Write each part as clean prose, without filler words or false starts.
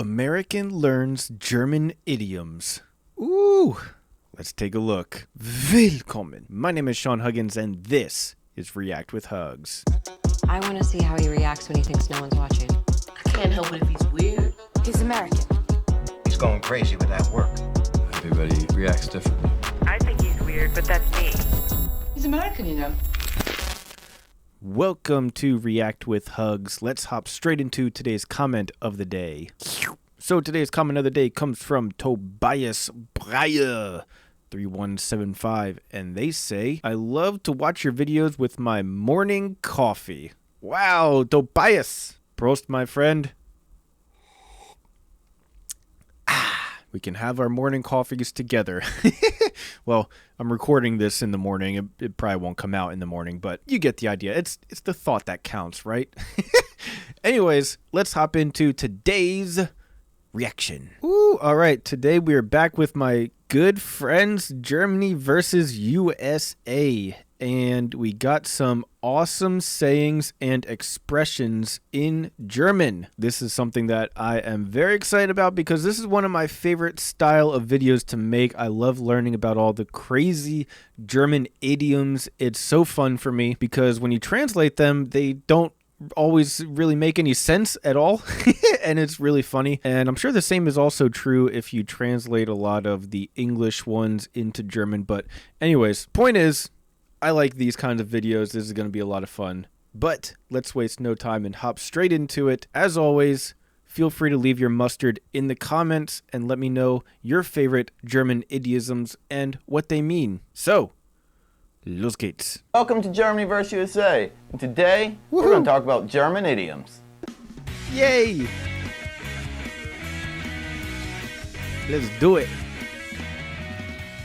American learns German idioms. Ooh, let's take a look. Willkommen. My name is Sean Huggins, and this is React with Hugs. I want to see how he reacts when he thinks no one's watching. I can't help it if he's weird. He's American. He's going crazy with that work. Everybody reacts differently. I think he's weird, but that's me. He's American, you know. Welcome to React with Hugs. Let's hop straight into today's comment of the day. So today's comment of the day comes from Tobias Breyer 3175, and they say, I love to watch your videos with my morning coffee. Wow, Tobias. Prost, my friend. We can have our morning coffees together. Well, I'm recording this in the morning. It probably won't come out in the morning, but you get the idea. It's the thought that counts, right? Anyways, let's hop into today's reaction. Ooh, all right. Today we are back with my good friends, Germany versus USA. And we got some awesome sayings and expressions in German. This is something that I am very excited about because this is one of my favorite style of videos to make. I love learning about all the crazy German idioms. It's so fun for me because when you translate them, they don't always really make any sense at all. And it's really funny. And I'm sure the same is also true if you translate a lot of the English ones into German. But anyways, point is, I like these kinds of videos. This is going to be a lot of fun. But let's waste no time and hop straight into it. As always, feel free to leave your mustard in the comments and let me know your favorite German idioms and what they mean. So, los geht's. Welcome to Germany vs. USA. And today, we're going to talk about German idioms. Yay! Let's do it.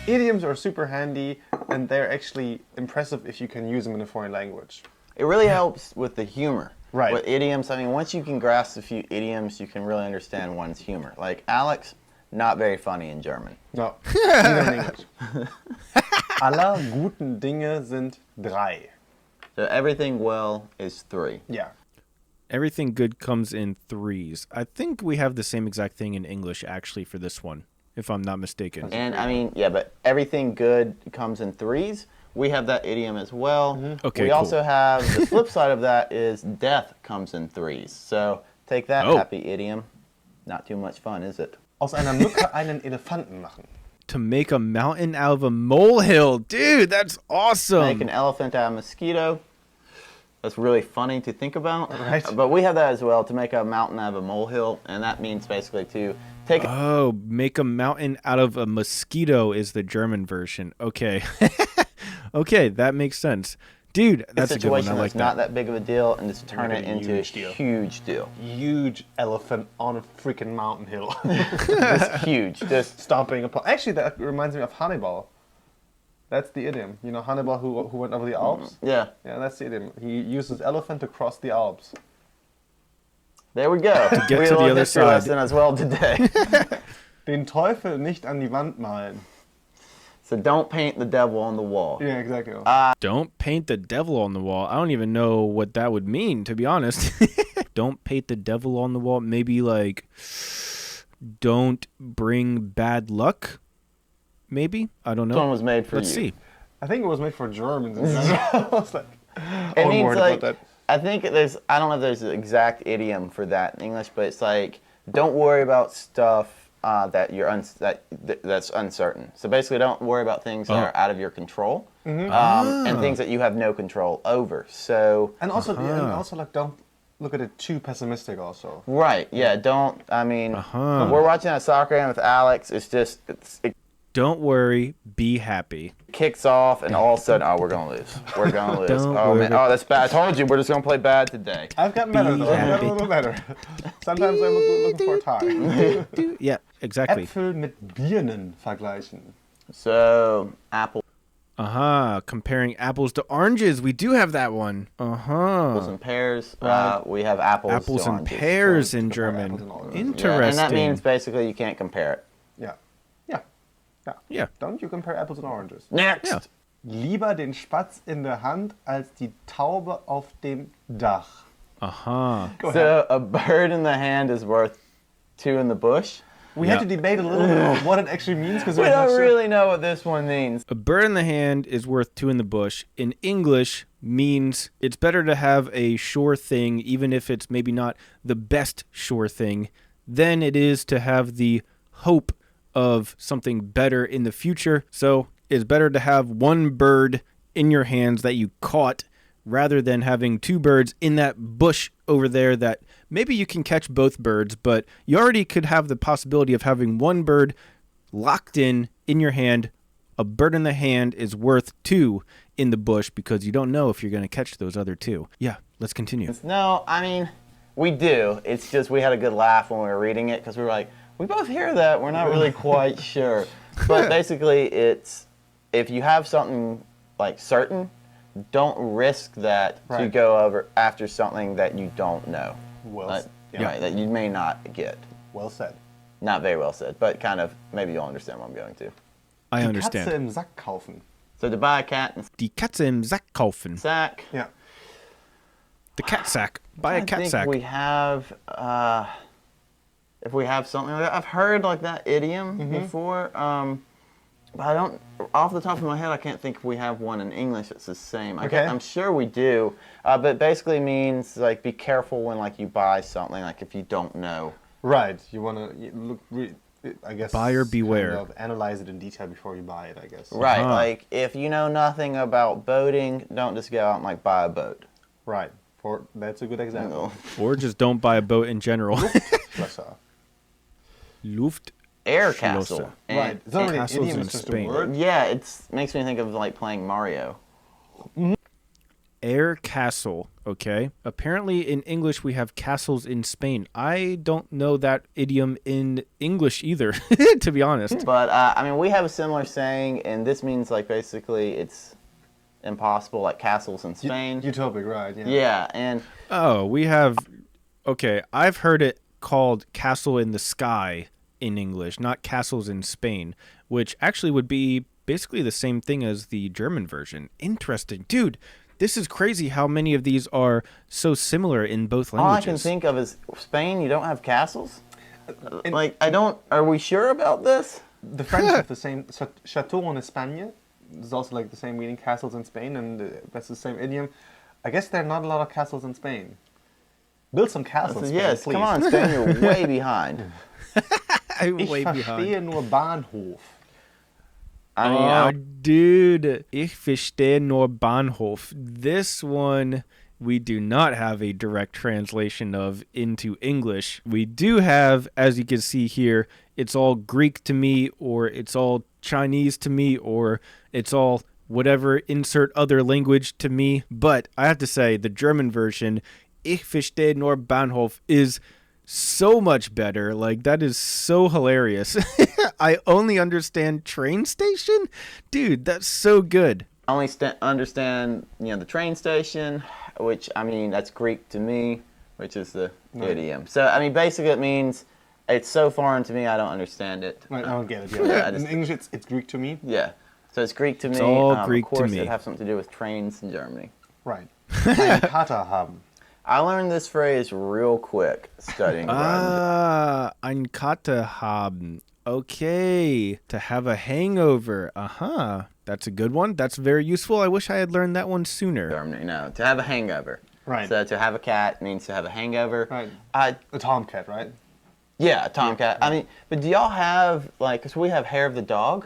Idioms are super handy, and they're actually impressive if you can use them in a foreign language. It really helps with the humor. Right. With idioms, I mean, once you can grasp a few idioms, you can really understand one's humor. Like Alex, not very funny in German. No, neither in English. Aller guten Dinge sind drei. So everything well is three. Yeah. Everything good comes in threes. I think we have the same exact thing in English, actually, for this one, if I'm not mistaken. And I mean, yeah, but everything good comes in threes. We have that idiom as well. Mm-hmm. Okay, we cool. also have, the flip side of that is death comes in threes. So take that, happy idiom. Not too much fun, is it? Aus einer Mücke einen Elefanten machen. To make a mountain out of a molehill. Dude, that's awesome. Make an elephant out of a mosquito. That's really funny to think about. Right. But we have that as well, to make a mountain out of a molehill. And that means basically to take make a mountain out of a mosquito is the German version. Okay. Okay, that makes sense. Dude, that's a good one. I situation like that's not that. that big of a deal and just turn it into a huge deal. Huge elephant on a freaking mountain hill. It's huge. Just Stomping upon. Actually, that reminds me of Hannibal. That's the idiom. You know Hannibal who went over the Alps? yeah. Yeah, that's the idiom. He used his elephant to cross the Alps. There we go. To get we to the learned other history side. lesson as well today. Den Teufel nicht an die Wand malen. So don't paint the devil on the wall. Yeah, exactly. Don't paint the devil on the wall. I don't even know what that would mean, to be honest. Don't paint the devil on the wall. Maybe like, don't bring bad luck? Maybe? I don't know. This one was made for Let's you. see. I think it was made for Germans in general. I was like, It I'm means worried like, about that. I think there's, I don't know if there's an exact idiom for that in English, but it's like, don't worry about stuff that you're that's uncertain. So basically, don't worry about things that are out of your control, and things that you have no control over. So And also, like, don't look at it too pessimistic. Also, right, yeah, don't. I mean, when we're watching a soccer game with Alex. It's just it Don't worry, be happy. kicks off, and all of a sudden, oh, we're gonna lose. We're gonna lose. Don't Oh man, worry. oh that's bad. I told you, we're just gonna play bad today. I've gotten better. Though. I've happy. gotten a little better. Sometimes I'm looking for a tie. Yeah, exactly. Äpfel mit Birnen vergleichen. So apple. Comparing apples to oranges. We do have that one. Apples and pears. We have apples. Apples to and oranges. pears in apples German. and oranges. Yeah, Interesting. and that means basically you can't compare it. Yeah. Don't you compare apples and oranges? Next. Yeah. Lieber den Spatz in der Hand als die Taube auf dem Dach. Go ahead. So a bird in the hand is worth two in the bush. We had to debate a little bit on what it actually means because We don't really know what this one means. A bird in the hand is worth two in the bush. In English, means it's better to have a sure thing, even if it's maybe not the best sure thing, than it is to have the hope of something better in the future. So it's better to have one bird in your hands that you caught rather than having two birds in that bush over there that maybe you can catch both birds, but you already could have the possibility of having one bird locked in your hand. A bird in the hand is worth two in the bush because you don't know if you're going to catch those other two. Yeah, let's continue. No, I mean, we do. It's just we had a good laugh when we were reading it because we were like, we both hear that. We're not really quite sure. But basically, it's if you have something like certain, don't risk that to go over after something that you don't know. Right, that you may not get. Well said. Not very well said, but kind of, maybe you'll understand what I'm going to. I Die understand. Katze im Sack kaufen. So to buy a cat in Die Katze im Sack kaufen. sack. Yeah. The cat sack. Buy a I cat think sack. we have, if we have something like that. I've heard like that idiom before, but I don't, off the top of my head, I can't think if we have one in English that's the same. I'm sure we do, but basically means like be careful when like you buy something, like if you don't know. Right. You want to look, I guess. Buyer beware. Kind of analyze it in detail before you buy it, I guess. Right, like if you know nothing about boating, don't just go out and like buy a boat. Right. That's a good example. Or just don't buy a boat in general. Schlösser. Luft. Air castle. And- Right. It's not really an castles idiom, in it's just a Spain. word. Yeah, it makes me think of like playing Mario. Air castle. Okay. Apparently in English we have castles in Spain. I don't know that idiom in English either, to be honest. But I mean, we have a similar saying, and this means like basically it's impossible, like castles in Spain. Utopic, right? Yeah. Yeah, and Oh, we have. Okay, I've heard it called castle in the sky in English, not castles in Spain, which actually would be basically the same thing as the German version. Interesting. Dude, this is crazy how many of these are so similar in both all I languages. can think of is Spain. You don't have castles. Like I don't. Are we sure about this? The French have the same chateau en Espagne. There's also like the same meaning, castles in Spain, and that's the same idiom. I guess there are not a lot of castles in Spain. Build some castles, Spain, Yes, please. come on, Spain. You're way behind. I'm Ich way behind. verstehe nur Bahnhof. I mean, Oh, dude. Ich verstehe nur Bahnhof. This one we do not have a direct translation of into English. We do have, as you can see here, it's all Greek to me, or it's all Chinese to me, or it's all whatever, insert other language to me. But I have to say, the German version, Ich verstehe nur Bahnhof, is so much better. Like, that is so hilarious. I only understand train station? Dude, that's so good. I only understand the train station, which I mean that's Greek to me, which is the idiom. So I mean basically it means it's so foreign to me I don't understand it. Right, I don't get it. Yeah, Yeah. I just- In English, it's Greek to me. Yeah. So it's Greek to me. all Greek of to course, me. it has something to do with trains in Germany. Right. Ein Kater haben. I learned this phrase real quick studying. Ein Kater haben. Okay. To have a hangover. That's a good one. That's very useful. I wish I had learned that one sooner. Germany, no, to have a hangover. Right. So to have a cat means to have a hangover. Right. I A tomcat, right? Yeah, a tomcat. I mean, but do y'all have like? Cause we have hair of the dog.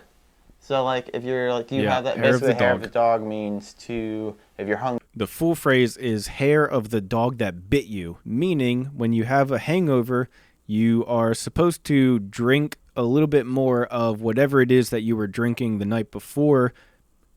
So like, if you're like, do you Yeah, have that? hair of Basically, the hair of dog. the dog means to if you're hungry. The full phrase is hair of the dog that bit you, meaning when you have a hangover, you are supposed to drink a little bit more of whatever it is that you were drinking the night before,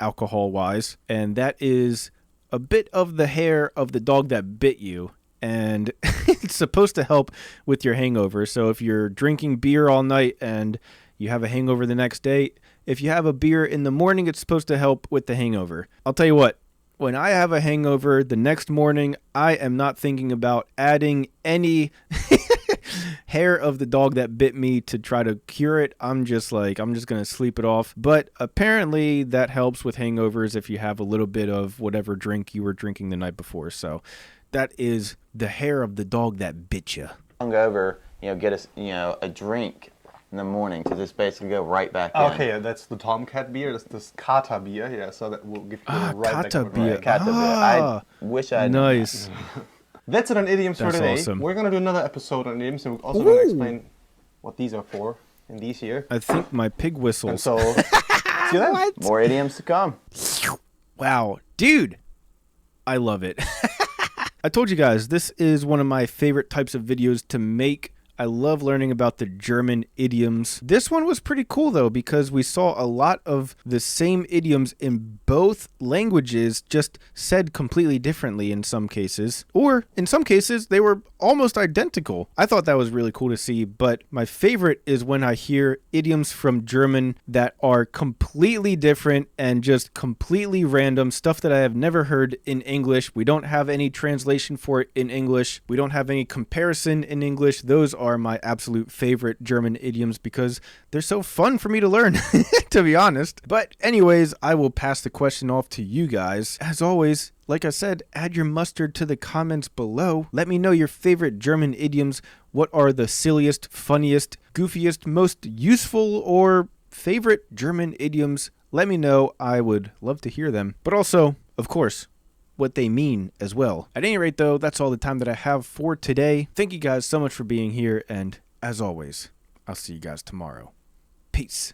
alcohol-wise, and that is a bit of the hair of the dog that bit you, and it's supposed to help with your hangover. So if you're drinking beer all night and you have a hangover the next day, if you have a beer in the morning, it's supposed to help with the hangover. I'll tell you what, when I have a hangover the next morning, I am not thinking about adding any hair of the dog that bit me to try to cure it. I'm just going to sleep it off. But apparently that helps with hangovers if you have a little bit of whatever drink you were drinking the night before. So that is the hair of the dog that bit you. Hungover get us, a drink in the morning to just basically go right back in. Okay, yeah, that's the Tomcat beer. That's this Kata beer. Yeah, so that will give you right back Kata in the beer. right. Kata beer. I wish I Nice. That's it on idioms for That's today. awesome. We're gonna do another episode on idioms, and we're also gonna explain what these are for in these here. I think my pig And whistles. so, see you then. More idioms to come. Wow, dude, I love it. I told you guys, this is one of my favorite types of videos to make. I love learning about the German idioms. This one was pretty cool though, because we saw a lot of the same idioms in both languages, just said completely differently in some cases. Or in some cases, they were almost identical. I thought that was really cool to see, but my favorite is when I hear idioms from German that are completely different and just completely random, stuff that I have never heard in English. We don't have any translation for it in English. We don't have any comparison in English. Those are my absolute favorite German idioms because they're so fun for me to learn, to be honest. But anyways, I will pass the question off to you guys. As always, like I said, add your mustard to the comments below. Let me know your favorite German idioms. What are the silliest, funniest, goofiest, most useful, or favorite German idioms? Let me know. I would love to hear them. But also, of course, what they mean as well. At any rate, though, that's all the time that I have for today. Thank you guys so much for being here, and as always, I'll see you guys tomorrow. Peace.